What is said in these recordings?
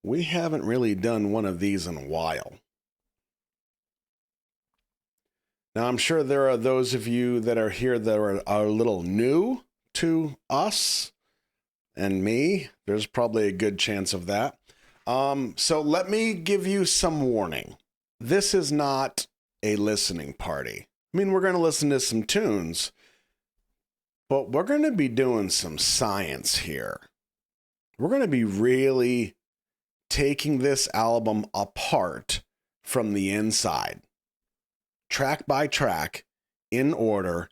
We haven't really done one of these in a while. Now, I'm sure there are those of you that are here that are a little new to us and me. There's probably a good chance of that. So let me give you some warning. This is not a listening party. I mean, we're going to listen to some tunes, but we're going to be doing some science here. We're going to be really taking this album apart from the inside, track by track, in order,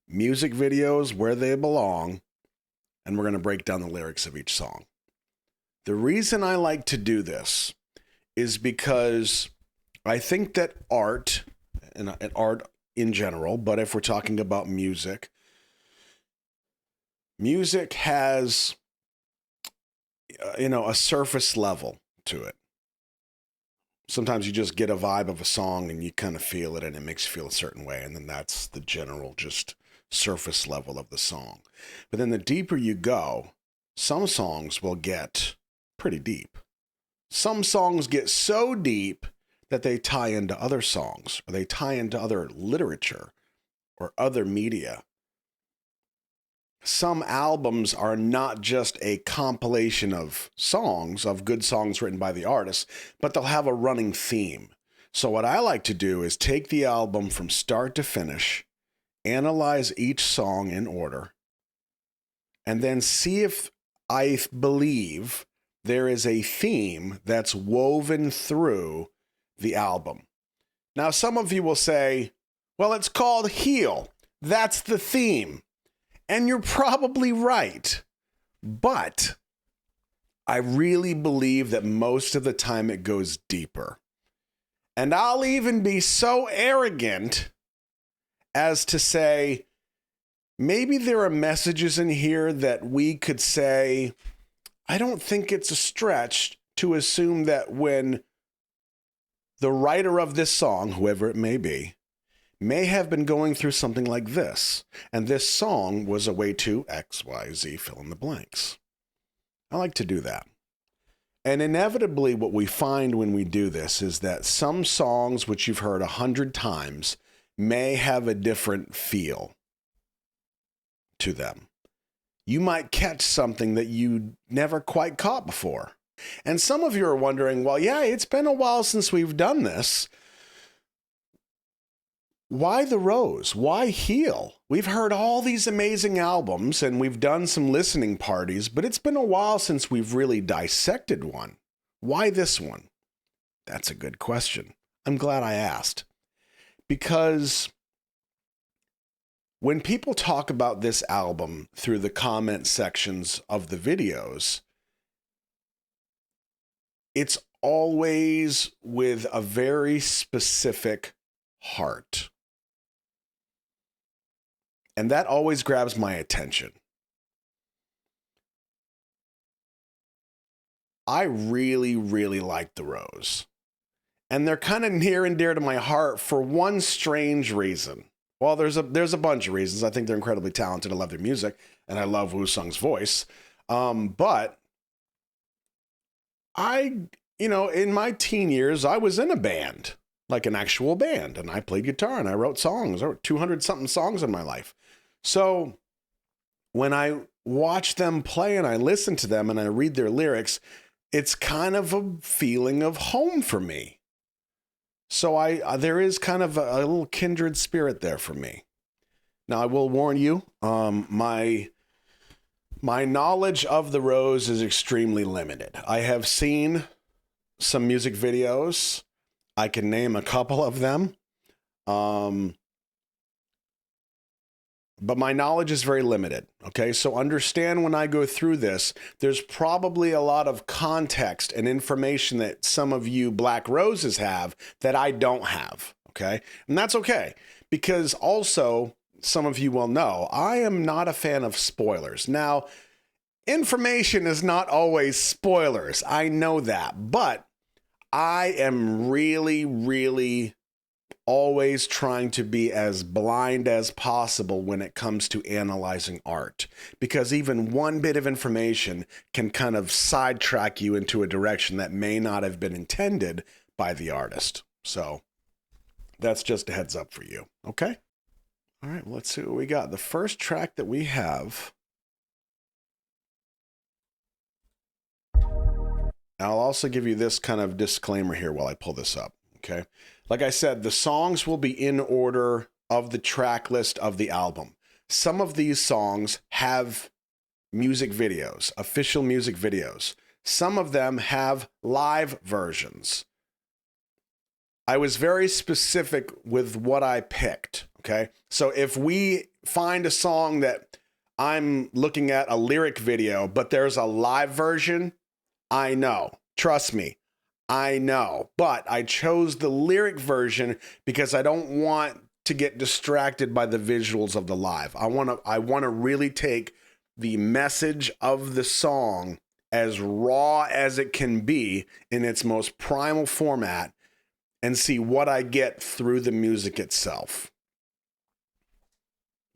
music videos where they belong, and we're going to break down the lyrics of each song. The reason I like to do this is because I think that art, and art in general, but if we're talking about music, music has, a surface level to it. Sometimes you just get a vibe of a song and you kind of feel it and it makes you feel a certain way. And then that's the general just surface level of the song. But then the deeper you go, some songs will get pretty deep. Some songs get so deep that they tie into other songs or they tie into other literature or other media. Some albums are not just a compilation of songs, of good songs written by the artist, but they'll have a running theme. So what I like to do is take the album from start to finish, analyze each song in order, and then see if I believe there is a theme that's woven through the album. Now, some of you will say, well, it's called Heal. That's the theme. And you're probably right. But I really believe that most of the time it goes deeper. And I'll even be so arrogant as to say, maybe there are messages in here that we could say, I don't think it's a stretch to assume that when the writer of this song, whoever it may have been going through something like this, and this song was a way to X, Y, Z, fill in the blanks. I like to do that. And inevitably what we find when we do this is that some songs which you've heard 100 times may have a different feel to them. You might catch something that you never quite caught before. And some of you are wondering, well, yeah, it's been a while since we've done this. Why the Rose? Why Heal? We've heard all these amazing albums and we've done some listening parties, but it's been a while since we've really dissected one. Why this one? That's a good question. I'm glad I asked. Because when people talk about this album through the comment sections of the videos, it's always with a very specific heart. And that always grabs my attention. I really, really like the Rose. And they're kind of near and dear to my heart for one strange reason. Well, there's a bunch of reasons. I think they're incredibly talented. I love their music, and I love Woo Sung's voice. But in my teen years, I was in a band, like an actual band, and I played guitar and I wrote songs. I wrote 200-something songs in my life. So when I watch them play and I listen to them and I read their lyrics, it's kind of a feeling of home for me. So there is kind of a little kindred spirit there for me. Now, I will warn you, my knowledge of the Rose is extremely limited. I have seen some music videos. I can name a couple of them. But my knowledge is very limited, okay? So understand when I go through this, there's probably a lot of context and information that some of you Black Roses have that I don't have, okay? And that's okay, because also, some of you will know, I am not a fan of spoilers. Now, information is not always spoilers. I know that, but I am really, really always trying to be as blind as possible when it comes to analyzing art, because even one bit of information can kind of sidetrack you into a direction that may not have been intended by the artist. So that's just a heads up for you. Okay. All right. Well, let's see what we got. The first track that we have. I'll also give you this kind of disclaimer here while I pull this up. Okay. Like I said, the songs will be in order of the track list of the album. Some of these songs have music videos, official music videos. Some of them have live versions. I was very specific with what I picked. Okay. So if we find a song that I'm looking at a lyric video, but there's a live version, I know. Trust me. I know, but I chose the lyric version because I don't want to get distracted by the visuals of the live. I want to really take the message of the song as raw as it can be in its most primal format and see what I get through the music itself.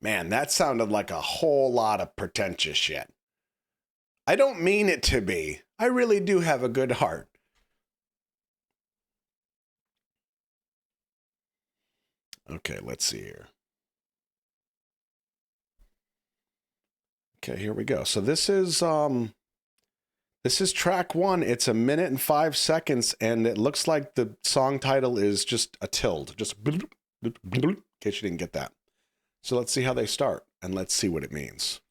Man, that sounded like a whole lot of pretentious shit. I don't mean it to be. I really do have a good heart. Okay, let's see here. Okay, here we go. So this is track 1. It's 1 minute and 5 seconds, and it looks like the song title is just a tilde, just in case you didn't get that. So let's see how they start, and let's see what it means.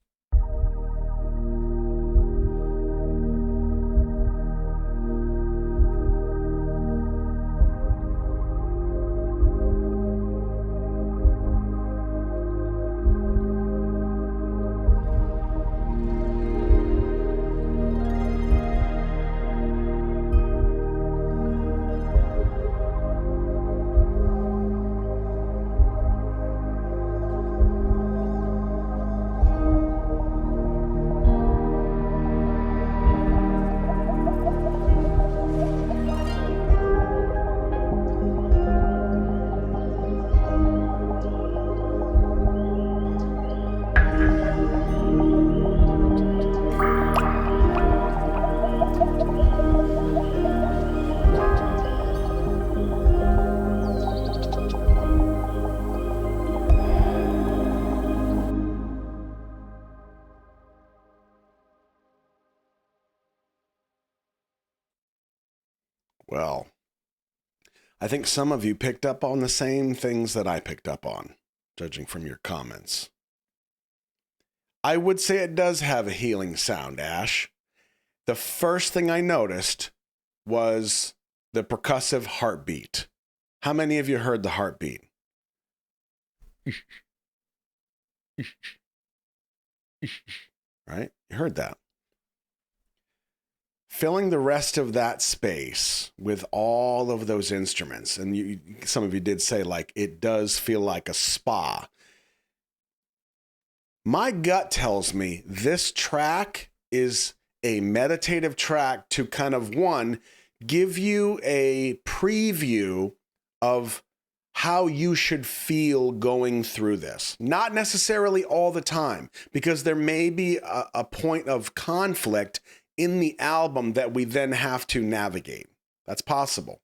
Well, I think some of you picked up on the same things that I picked up on, judging from your comments. I would say it does have a healing sound, Ash. The first thing I noticed was the percussive heartbeat. How many of you heard the heartbeat? Right? You heard that. Filling the rest of that space with all of those instruments, and some of you did say, like, it does feel like a spa. My gut tells me this track is a meditative track to kind of, one, give you a preview of how you should feel going through this. Not necessarily all the time, because there may be a point of conflict in the album that we then have to navigate. That's possible.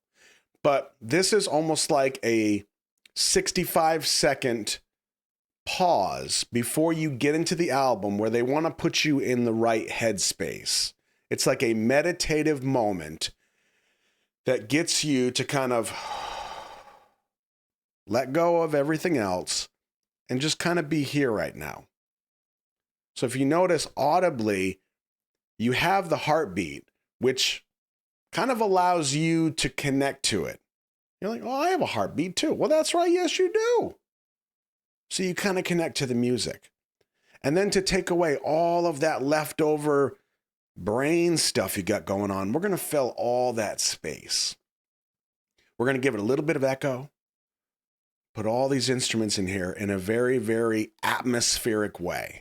But this is almost like a 65-second pause before you get into the album where they want to put you in the right headspace. It's like a meditative moment that gets you to kind of let go of everything else and just kind of be here right now. So if you notice audibly, you have the heartbeat, which kind of allows you to connect to it. You're like, oh, I have a heartbeat too. Well, that's right. Yes, you do. So you kind of connect to the music. And then to take away all of that leftover brain stuff you got going on, we're going to fill all that space. We're going to give it a little bit of echo, put all these instruments in here in a very, very atmospheric way.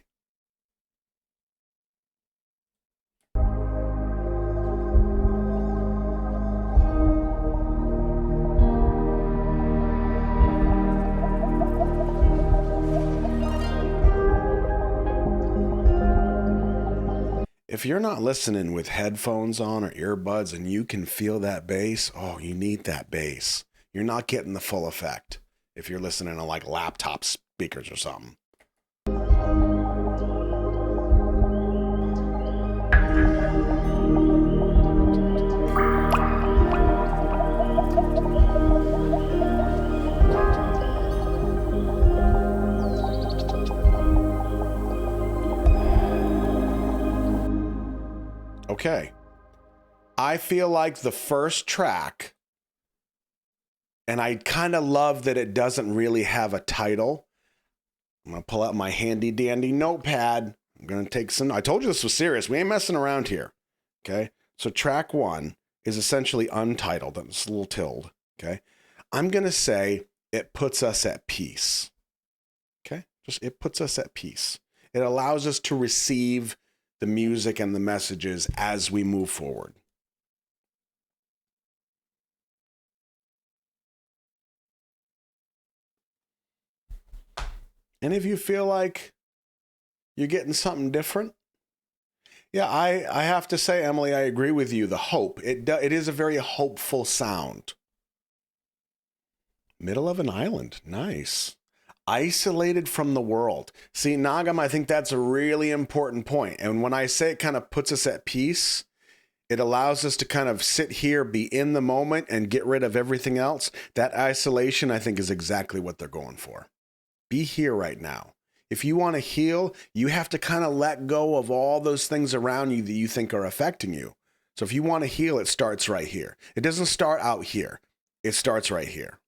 If you're not listening with headphones on or earbuds and you can feel that bass, oh, you need that bass. You're not getting the full effect if you're listening to like laptop speakers or something. Okay. I feel like the first track, and I kind of love that it doesn't really have a title. I'm going to pull out my handy dandy notepad. I'm going to take some. I told you this was serious. We ain't messing around here. Okay. So track 1 is essentially untitled. It's a little tilde. Okay. I'm going to say it puts us at peace. Okay. Just it puts us at peace. It allows us to receive the music and the messages as we move forward. And if you feel like you're getting something different, yeah, I have to say, Emily, I agree with you. The hope, it is a very hopeful sound. Middle of an island, nice. Isolated from the world. See, Nagam, I think that's a really important point. And when I say it kind of puts us at peace, it allows us to kind of sit here, be in the moment, and get rid of everything else. That isolation, I think, is exactly what they're going for. Be here right now. If you want to heal, you have to kind of let go of all those things around you that you think are affecting you. So if you want to heal, it starts right here. It doesn't start out here. It starts right here.